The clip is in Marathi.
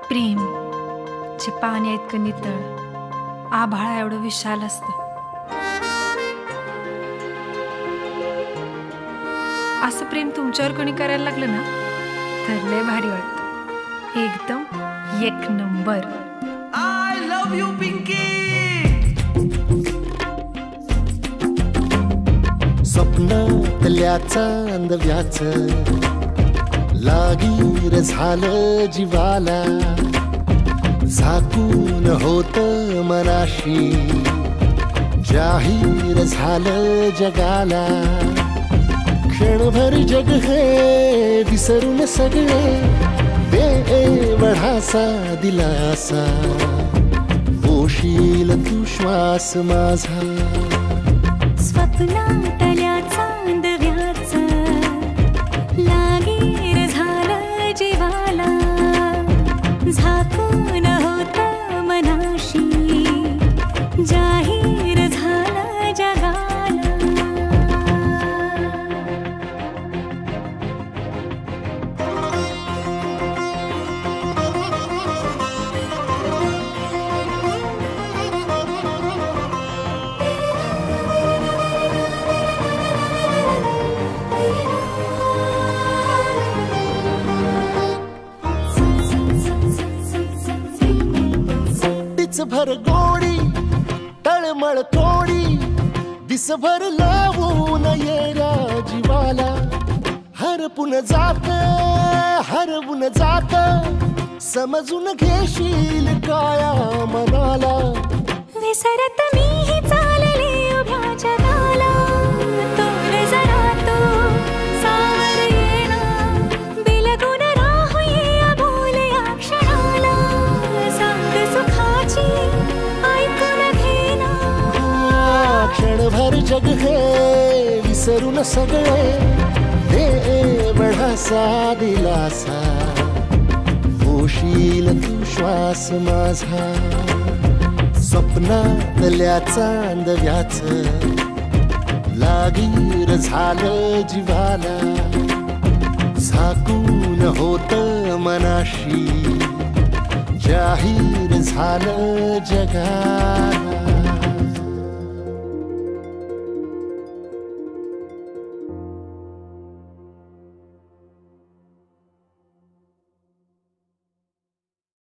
प्रेम जे पाण्या इतकं नितळ, आभाळा एवढं विशाल असतं. असं प्रेम तुमच्यावर कोणी करायला लागलं ना तर लय भारी वाटतं. एकदम एक number. I love you, Pinky. स्वप्नातल्या चांदव्याच लागीर झालं जीवाला, झाकून होत मनाशी जाहीर झालं जगाला. क्षणभर जग हे विसरून सगळे दे वढासा दिलासा, पोशील तू श्वास माझा. स्वप्नातल्या चांदव्याच लागीर झालं जीवाला, झाकून होत मनाशी जाहीर झालं जगाला. भर गोडी तळमळ थोडी दिसभर लावून येड्या जीवाला. हरपून जात समजून घेशील काया मनाला. विसरत मीही चालले उभ्या जगाला, तोर जरा तो सावर येना, बिलगून राहूया बोलया क्षणाला. सांग सुखाची ऐकून घेना, क्षणभर जग हे विसरून सगळे दे बढासा दिलासा, पोशील तू श्वास माझा. स्वप्नातल्या चांदव्याच लागीर झालं जीवाला, झाकून होत मनाशी जाहीर झालं जगाला.